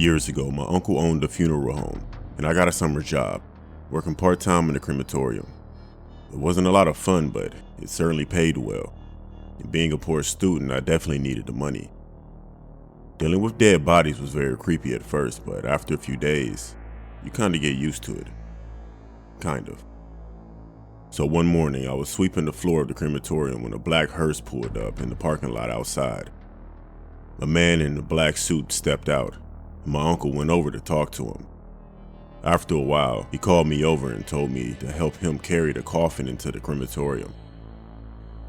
Years ago, my uncle owned a funeral home, and I got a summer job, working part-time in the crematorium. It wasn't a lot of fun, but it certainly paid well. And being a poor student, I definitely needed the money. Dealing with dead bodies was very creepy at first, but after a few days, you kind of get used to it. Kind of. So one morning, I was sweeping the floor of the crematorium when a black hearse pulled up in the parking lot outside. A man in a black suit stepped out, and my uncle went over to talk to him. After a while, he called me over and told me to help him carry the coffin into the crematorium.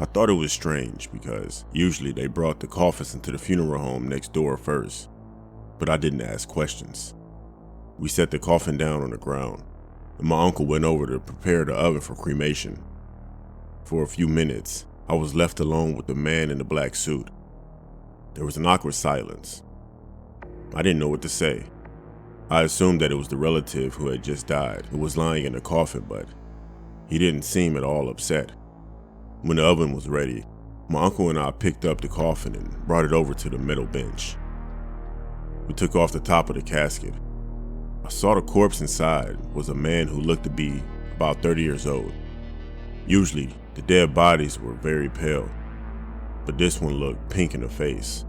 I thought it was strange because usually they brought the coffins into the funeral home next door first, but I didn't ask questions. We set the coffin down on the ground, and my uncle went over to prepare the oven for cremation. For a few minutes, I was left alone with the man in the black suit. There was an awkward silence. I didn't know what to say. I assumed that it was the relative who had just died who was lying in the coffin, but he didn't seem at all upset. When the oven was ready, my uncle and I picked up the coffin and brought it over to the metal bench. We took off the top of the casket. I saw the corpse inside was a man who looked to be about 30 years old. Usually, the dead bodies were very pale, but this one looked pink in the face.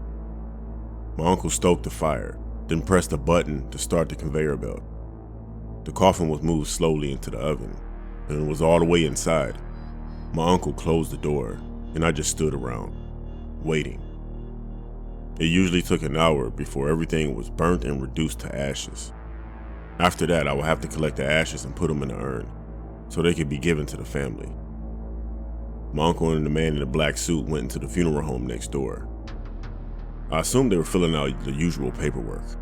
My uncle stoked the fire, then pressed a button to start the conveyor belt. The coffin was moved slowly into the oven, and it was all the way inside. My uncle closed the door, and I just stood around, waiting. It usually took an hour before everything was burnt and reduced to ashes. After that, I would have to collect the ashes and put them in an urn, so they could be given to the family. My uncle and the man in the black suit went into the funeral home next door. I assumed they were filling out the usual paperwork,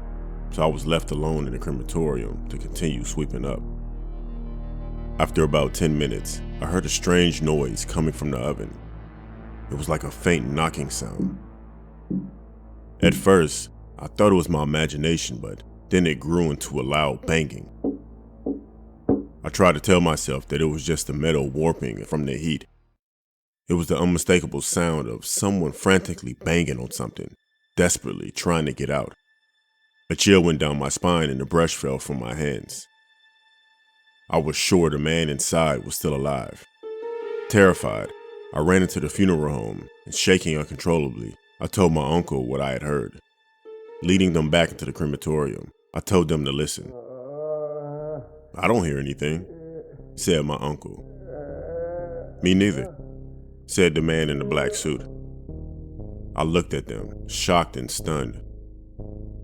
so I was left alone in the crematorium to continue sweeping up. After about 10 minutes, I heard a strange noise coming from the oven. It was like a faint knocking sound. At first, I thought it was my imagination, but then it grew into a loud banging. I tried to tell myself that it was just the metal warping from the heat. It was the unmistakable sound of someone frantically banging on something, desperately trying to get out. A chill went down my spine and the brush fell from my hands. I was sure the man inside was still alive. Terrified, I ran into the funeral home and, shaking uncontrollably, I told my uncle what I had heard. Leading them back into the crematorium, I told them to listen. "I don't hear anything," said my uncle. "Me neither," said the man in the black suit. I looked at them, shocked and stunned.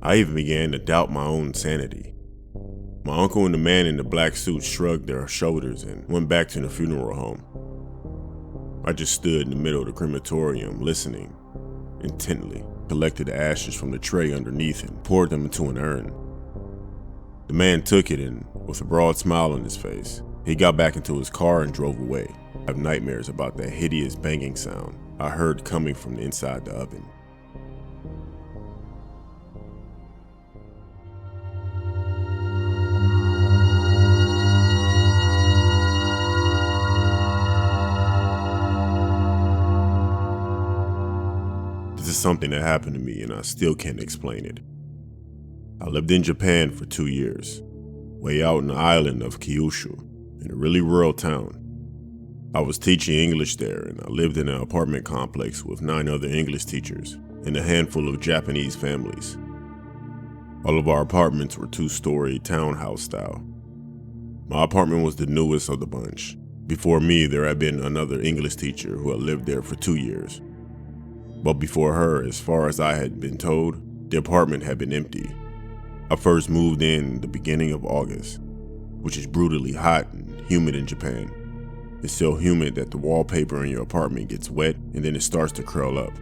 I even began to doubt my own sanity. My uncle and the man in the black suit shrugged their shoulders and went back to the funeral home. I just stood in the middle of the crematorium, listening intently, collected the ashes from the tray underneath and poured them into an urn. The man took it and, with a broad smile on his face, he got back into his car and drove away. I have nightmares about that hideous banging sound I heard coming from inside the oven. This is something that happened to me and I still can't explain it. I lived in Japan for 2 years, way out in the island of Kyushu, in a really rural town. I was teaching English there, and I lived in an apartment complex with 9 other English teachers and a handful of Japanese families. All of our apartments were 2-story townhouse style. My apartment was the newest of the bunch. Before me, there had been another English teacher who had lived there for 2 years. But before her, as far as I had been told, the apartment had been empty. I first moved in the beginning of August, which is brutally hot and humid in Japan. It's so humid that the wallpaper in your apartment gets wet and then it starts to curl up.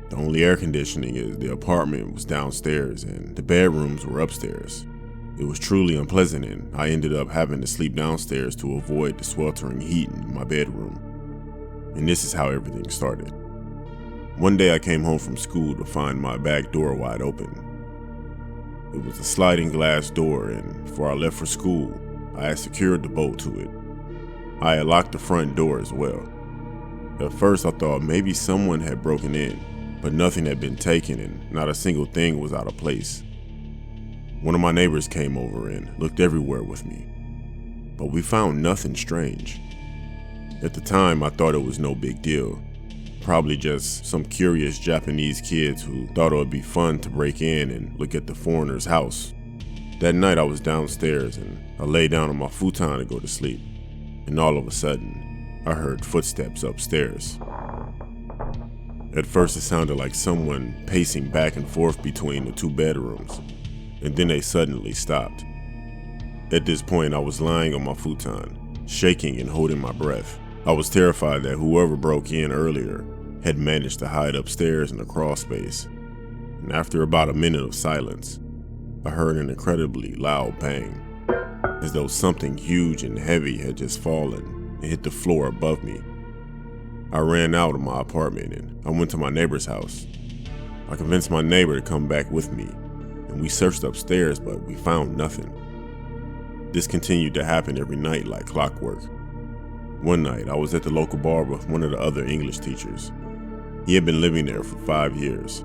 The only air conditioning is the apartment was downstairs and the bedrooms were upstairs. It was truly unpleasant and I ended up having to sleep downstairs to avoid the sweltering heat in my bedroom. And this is how everything started. One day I came home from school to find my back door wide open. It was a sliding glass door, and before I left for school, I had secured the bolt to it. I had locked the front door as well. At first I thought maybe someone had broken in, but nothing had been taken and not a single thing was out of place. One of my neighbors came over and looked everywhere with me, but we found nothing strange. At the time, I thought it was no big deal. Probably just some curious Japanese kids who thought it would be fun to break in and look at the foreigner's house. That night I was downstairs and I lay down on my futon to go to sleep, and all of a sudden, I heard footsteps upstairs. At first it sounded like someone pacing back and forth between the two bedrooms, and then they suddenly stopped. At this point I was lying on my futon, shaking and holding my breath. I was terrified that whoever broke in earlier had managed to hide upstairs in the crawl space, and after about a minute of silence, I heard an incredibly loud bang, as though something huge and heavy had just fallen and hit the floor above me. I ran out of my apartment and I went to my neighbor's house. I convinced my neighbor to come back with me, and we searched upstairs, but we found nothing. This continued to happen every night like clockwork. One night, I was at the local bar with one of the other English teachers. He had been living there for 5 years.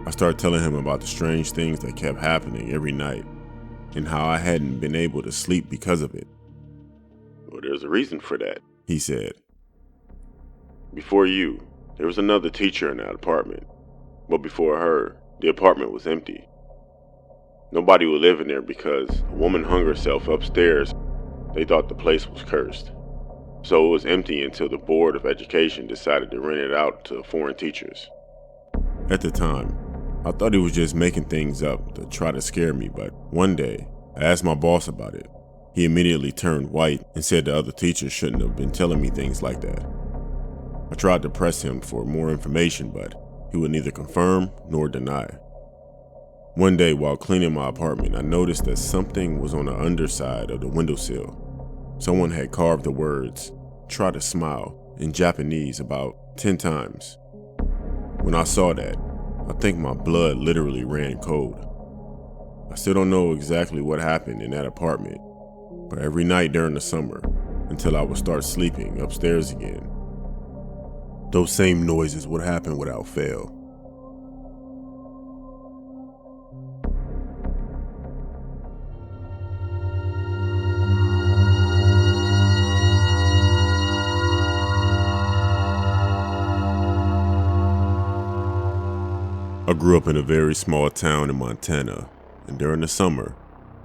I started telling him about the strange things that kept happening every night and how I hadn't been able to sleep because of it. "Well, there's a reason for that," he said. "Before you, there was another teacher in that apartment. But before her, the apartment was empty. Nobody would live in there because a woman hung herself upstairs. They thought the place was cursed. So it was empty until the Board of Education decided to rent it out to foreign teachers." At the time, I thought he was just making things up to try to scare me, but one day, I asked my boss about it. He immediately turned white and said the other teachers shouldn't have been telling me things like that. I tried to press him for more information, but he would neither confirm nor deny. One day while cleaning my apartment, I noticed that something was on the underside of the windowsill. Someone had carved the words, "Try to smile," in Japanese about 10 times. When I saw that, I think my blood literally ran cold. I still don't know exactly what happened in that apartment, but every night during the summer, until I would start sleeping upstairs again, those same noises would happen without fail. I grew up in a very small town in Montana, and during the summer,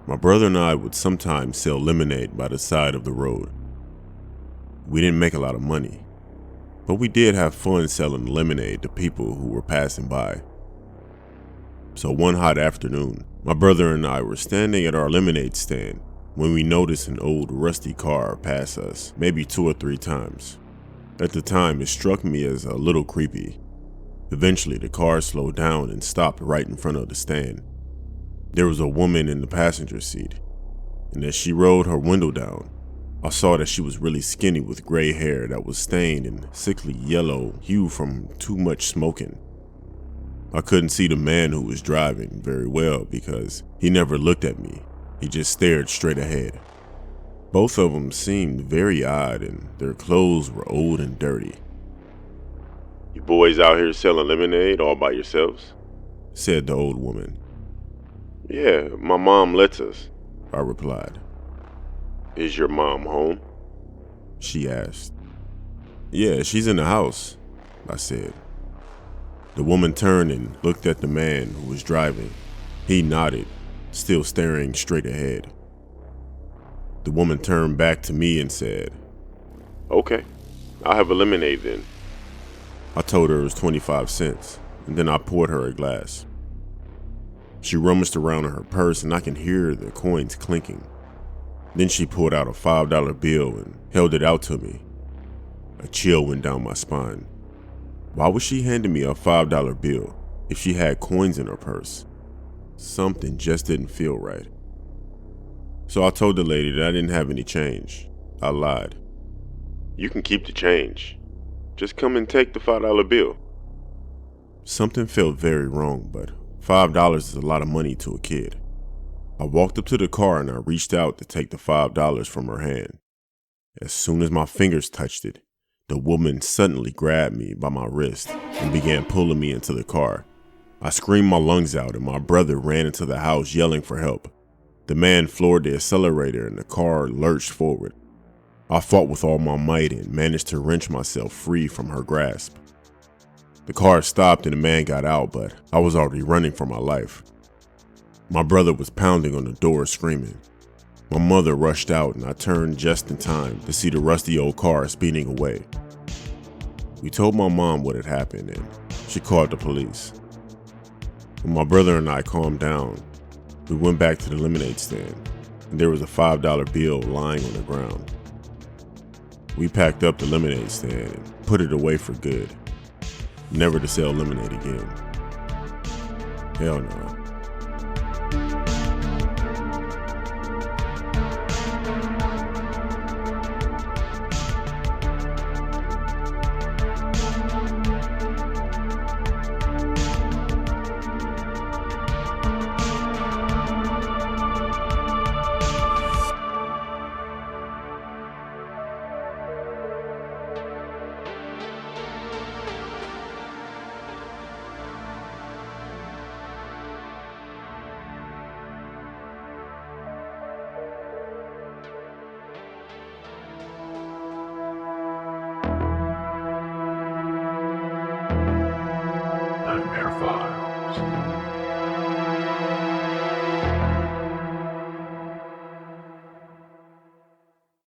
my brother and I would sometimes sell lemonade by the side of the road. We didn't make a lot of money, but we did have fun selling lemonade to people who were passing by. So one hot afternoon, my brother and I were standing at our lemonade stand when we noticed an old rusty car pass us maybe 2 or 3 times. At the time, it struck me as a little creepy. Eventually, the car slowed down and stopped right in front of the stand. There was a woman in the passenger seat, and as she rolled her window down, I saw that she was really skinny with gray hair that was stained and sickly yellow hue from too much smoking. I couldn't see the man who was driving very well because he never looked at me. He just stared straight ahead. Both of them seemed very odd, and their clothes were old and dirty. "You boys out here selling lemonade all by yourselves?" said the old woman. "Yeah, my mom lets us," I replied. "Is your mom home?" she asked. "Yeah, she's in the house," I said. The woman turned and looked at the man who was driving. He nodded, still staring straight ahead. The woman turned back to me and said, "Okay, I'll have a lemonade then." I told her it was 25 cents, and then I poured her a glass. She rummaged around in her purse and I can hear the coins clinking. Then she pulled out a $5 bill and held it out to me. A chill went down my spine. Why was she handing me a $5 bill if she had coins in her purse? Something just didn't feel right. So I told the lady that I didn't have any change. I lied. "You can keep the change. Just come and take the $5 bill." Something felt very wrong, but $5 is a lot of money to a kid. I walked up to the car and I reached out to take the $5 from her hand. As soon as my fingers touched it, the woman suddenly grabbed me by my wrist and began pulling me into the car. I screamed my lungs out and my brother ran into the house yelling for help. The man floored the accelerator and the car lurched forward. I fought with all my might and managed to wrench myself free from her grasp. The car stopped and the man got out, but I was already running for my life. My brother was pounding on the door screaming. My mother rushed out and I turned just in time to see the rusty old car speeding away. We told my mom what had happened and she called the police. When my brother and I calmed down, we went back to the lemonade stand and there was a $5 bill lying on the ground. We packed up the lemonade stand and put it away for good, never to sell lemonade again. Hell no.